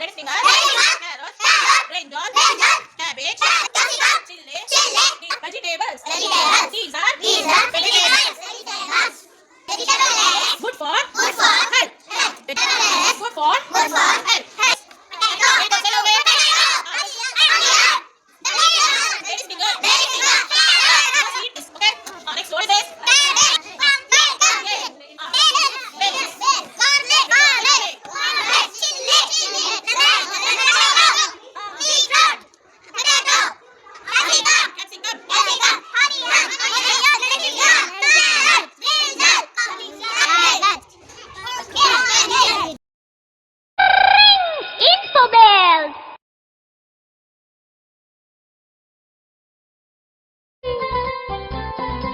lettuce finger, carrot, brinjal, cabbage, chili, vegetables. These are vegetables. Good for health. Good for health. Lettuce finger. Okay. Next what is this?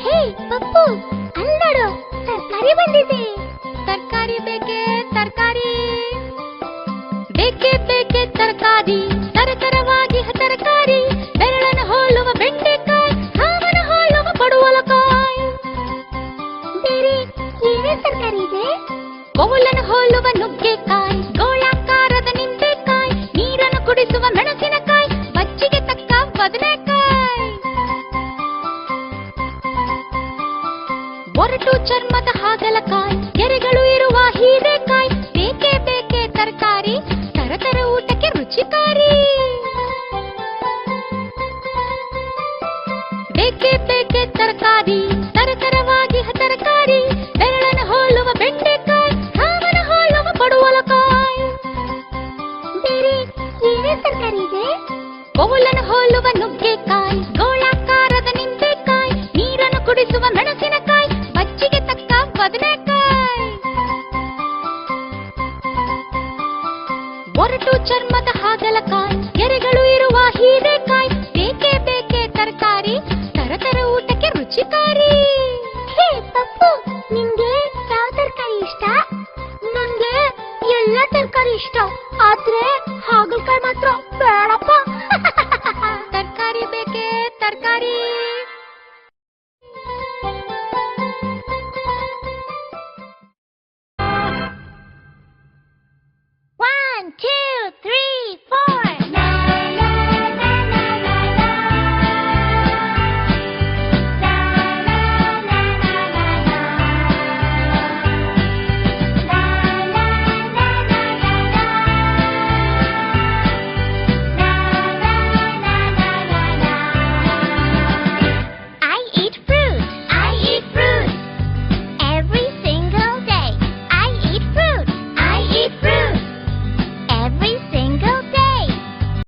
ಹೇ ಪಪ್ಪು, ಅಲ್ಲೋಡು, ತರಕಾರಿ ಬಂದಿದೆ. ತರಕಾರಿ ಬೇಕೆ ತರಕಾರಿ, ಬೇಕೆ ಬೇಕೆ ತರಕಾರಿ, ತರತರವಾಗಿ ತರಕಾರಿ. ಬೆರಳನ್ನು ಹೋಲುವ ಬೆಂಡೆಕಾಯಿ, ಹಾವನ್ನು ಹೋಲುವ ಪಡುವಲಕಾಯಿ. ಬೇರೆ ಏನೇ ತರಕಾರಿ ಇದೆ? ಕೋಲನ್ನು ಹೋಲುವ ನುಗ್ಗೆಕಾಯಿ, ಗೋಳಾಕಾರದ ನಿಂಬೆಕಾಯಿ, ನೀರನ್ನು ಕುಡಿಸುವ ಮೆಣಸಿನಕಾಯಿ, ಬಜ್ಜಿಗೆ ತಕ್ಕ ಬದನೆಕಾಯಿ. ಒರಟು ಚರ್ಮದ ಹಾಗಲಕಾಯಿ, ಗೆರೆಗಳು ಇರುವ ಹೀರೆಕಾಯಿ. ಬೇಕೆ ಬೇಕೆ ತರಕಾರಿ, ತರತರ ಊಟಕ್ಕೆ ರುಚಿಕಾರಿ. ಬೇಕೆ ಬೇಕೆ ತರಕಾರಿ, ತರತರವಾಗಿ ತರಕಾರಿ. ಬೆರಳನ್ನು ಹೋಲುವ ಬೆಂಡೆಕಾಯಿ, ಹಾವನ್ನು ಹೋಲುವ ಪಡುವಲಕಾಯಿ. ಬೇರೆ ಏನೇ ತರಕಾರಿ ಇದೆ? ಕೋಲನ್ನು ಹೋಲುವ ನುಗ್ಗೆಕಾಯಿ, ಗೋಳಾಕಾರದ ನಿಂಬೆಕಾಯಿ, ನೀರನ್ನು ಕುಡಿಸುವ ಮೆಣಸಿನಕಾಯಿ, ಬಜ್ಜಿಗೆ ತಕ್ಕ ಬದನೆಕಾಯಿ. ಒರಟು ಚರ್ಮದ ಹಾಗಲಕಾಯಿ, ಗೆರೆಗಳು ಇರುವ ಹೀರೆಕಾಯಿ. ಬೇಕೆ ಬೇಕೆ ತರಕಾರಿ, ತರತರ ಊಟಕ್ಕೆ ರುಚಿಕಾರಿ. ಹೇ ಪಪ್ಪು, ನಿಮ್ಗೆ ಯಾವ ತರಕಾರಿ ಇಷ್ಟ? ನಂಗೆ ಎಲ್ಲ ತರಕಾರಿ ಇಷ್ಟ, ಆದ್ರೆ ಹಾಗಲಕಾಯಿ ಮಾತ್ರ